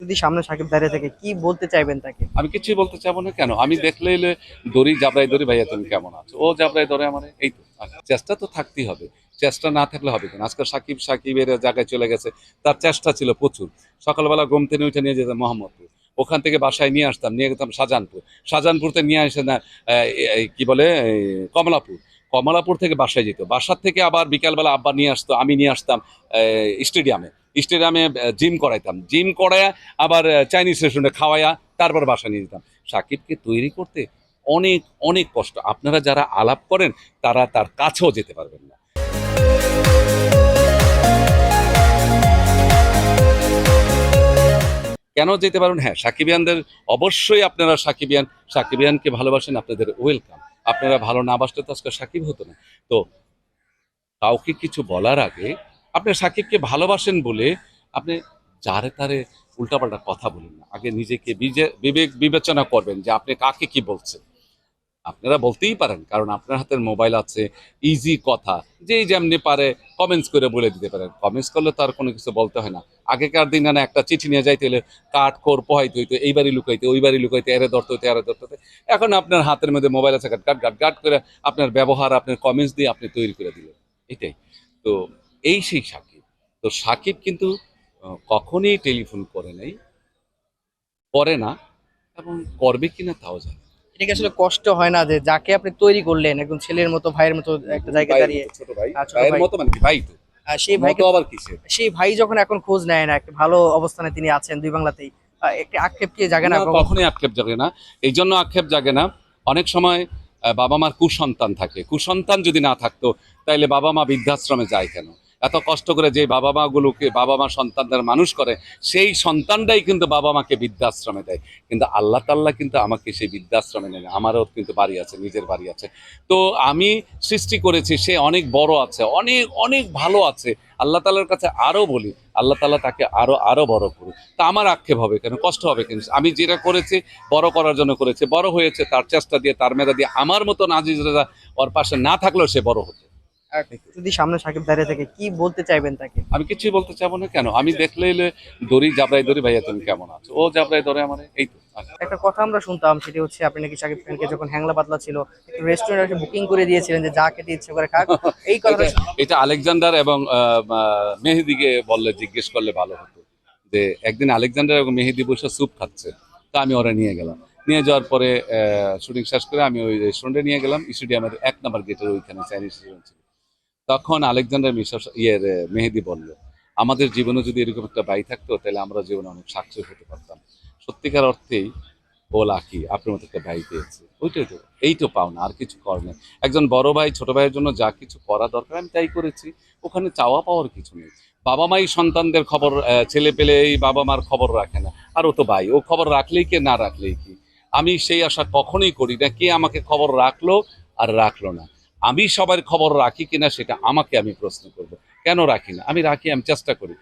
যদি সামনে সাকিব দাঁড়িয়ে থাকে কি বলতে চাইবেন তাকে? আমি কিছুই বলতে চাবো না। কেন? আমি দেখলেই দড়ি জাবরাই দড়ি, ভাইয়া তুমি কেমন আছো, ও জাবরাই ধরে আমার, এই তো। চেষ্টা তো থাকতেই হবে। চেষ্টা না থাকলে হবে কেন? আজকে সাকিবের জায়গায় চলে গেছে, তার চেষ্টা ছিল প্রচুর। সকালবেলা ঘুম থেকে উঠে নিয়ে যেতাম মোহাম্মদপুর, ওখান থেকে বাসায় নিয়ে আসতাম, নিয়ে যেতাম শাহজাহানপুর, শাহজাহানপুরতে নিয়ে আসে না কি বলে কমলাপুর, কমলাপুর থেকে বাসায় যেত, বাসার থেকে আবার বিকালবেলা আব্বা নিয়ে আসতো, আমি নিয়ে আসতাম স্টেডিয়ামে, স্টেডিয়ামে জিম করাইতাম, জিম করায় আবার চাইনিজ রেস্টুরেন্টে খাওয়াইয়া তারপর বাসা নিয়ে যেতাম। সাকিবকে তৈরি করতে অনেক অনেক কষ্ট। আপনারা যারা আলাপ করেন তারা তার কাছেও যেতে পারবেন না। কেন যেতে পারবেন? হ্যাঁ, সাকিবিয়ানদের অবশ্যই, আপনারা সাকিবিয়ানকে ভালোবাসেন, আপনাদের ওয়েলকাম। আপনারা ভালো না বাসলে তো আজকে সাকিব হতো না। তো কাউকে কিছু বলার আগে আপনি সাকিবকে ভালোবাসেন বলে আপনি যারে তারে উল্টাপাল্টা কথা বলেন না। আগে নিজেকে বিবেক বিবেচনা করবেন যে আপনি কাকে কি বলছেন। আপনারা বলতেই পারেন, কারণ আপনার হাতের মোবাইল আছে, ইজি কথা, যেই যেমনি পারে কমেন্টস করে বলে দিতে পারেন। কমেন্টস করলে তো আর কোনো কিছু বলতে হয় না। আগেকার দিন না একটা চিঠি নিয়ে যাইতে হলে কাঠ খোর পোহাইতে হইতো, এইবারই লুকাইতে ওইবারই লুকাইতে, এরে ধরতে হইতে এরে ধরতে হইতে। এখন আপনার হাতের মধ্যে মোবাইল আছে, গাট গাট গাট গাট করে আপনার ব্যবহার, আপনার কমেন্টস দিয়ে আপনি তৈরি করে দিলেন। এটাই তো। এই সেই সাকিব। তো সাকিব কিন্তু কখনই টেলিফোন করে নাই, করে না, এবং করবে কিনা তাও জানে না। এটা কি আসলে কষ্ট হয় না যে যাকে আপনি তৈরি করলেন একদম ছেলের মতো ভাইয়ের মতো একটা জায়গায় ভাইয়ের দাঁড়িয়ে? মতো, ছোট ভাই, ছোট ভাইয়ের ভাই, মতো মানে কি, ভাই তো। সেই মতো ভাইকে, আবার কিসের? সেই ভাই যখন এখন খোঁজ নেয় না, একটা ভালো অবস্থানে তিনি আছেন দুই বাংলাতেই, একটি আক্ষেপ কি জাগে না না, কখন? কখনোই আক্ষেপ জাগে না। এই জন্য আক্ষেপ জাগে না, অনেক সময় বাবা মার কুসন্তান থাকে। কুসন্তান যদি না থাকতো তাইলে বাবা মা বৃদ্ধাশ্রমে যায় কেন? এত কষ্ট করে যে বাবা মাগুলোকে, বাবা মা সন্তানদের মানুষ করে, সেই সন্তানটাই কিন্তু বাবা মাকে বৃদ্ধাশ্রমে দেয়। কিন্তু আল্লাহ তাল্লাহ কিন্তু আমাকে সেই বৃদ্ধাশ্রমে নেয় না। আমারও কিন্তু বাড়ি আছে, নিজের বাড়ি আছে। তো আমি সৃষ্টি করেছি, সে অনেক বড় আছে, অনেক অনেক ভালো আছে। আল্লাহ তাল্লার কাছে আরো বলি, আল্লাহ তাল্লাহ তাকে আরো আরো বড় করুক। তা আমার আক্ষেপ হবে কেন, কষ্ট হবে কেন? আমি যেটা করেছি বড় করার জন্য করেছি, বড় হয়েছে তার চেষ্টা দিয়ে, তার মেধা দিয়ে। আমার মতো আজিজ রেজা ওর পাশে না থাকলেও সে বড় হতো। আর যদি সামনে সাকিব দাঁড়িয়ে থাকে কি বলতে চাইবেন তাকে? আমি কিছুই বলতে চাবো না। কেন? আমি দেখলেই দড়ি জাবরাই দড়ি, ভাইয়া তুমি কেমন আছো, ও জাবরাই ধরে আমার, এই তো। একটা কথা আমরা শুনতাম, সেটি হচ্ছে আপনি নাকি সাকিব খানকে যখন হ্যাংলা পাতলা ছিল একটু রেস্টুরেন্টে বুকিং করে দিয়েছিলেন যে যা খেতে ইচ্ছে করে খাক, এই কথাটা। এটা এটা আলেকজান্ডার এবং মেহেদিকে বললে, জিজ্ঞেস করলে ভালো হতো। যে একদিন আলেকজান্ডার এবং মেহেদি বসে স্যুপ খাচ্ছে, তা আমি ওরা নিয়ে গেলাম। নিয়ে যাওয়ার পরে শুটিং শেষ করে আমি ওই রেস্টুরেন্টে নিয়ে গেলাম, স্টেডিয়ামের 1 নম্বর গেটের ওইখানে চাইনিজ রেস্টুরেন্ট ছিল। তখন আলেকজান্ডার মেহেদি বলল, আমাদের জীবনে যদি এরকম একটা ভাই থাকতো তাহলে আমরা জীবনে অনেক সাকসেস হতে পারতাম। সত্যিকার অর্থেই ও লাকি, আপনার মতো একটা ভাই পেয়েছে। ওইটাই তো, এই তো পাওনা, আর কিছু করার নেই। একজন বড় ভাই ছোট ভাইয়ের জন্য যা কিছু করা দরকার আমি তাই করেছি। ওখানে চাওয়া পাওয়ার কিছু নেই। বাবা মাই সন্তানদের খবর, ছেলে পেলে এই বাবা মার খবর রাখে না, আর ও তো ভাই, ও খবর রাখলেই কি না রাখলেই কি। আমি সেই আশা কখনোই করি না কে আমাকে খবর রাখলো আর রাখলো না। আমি সবার খবর রাখি কিনা সেটা আমাকে আমি প্রশ্ন করব। কেন রাখি না? আমি রাখি, আমি চেষ্টা করি।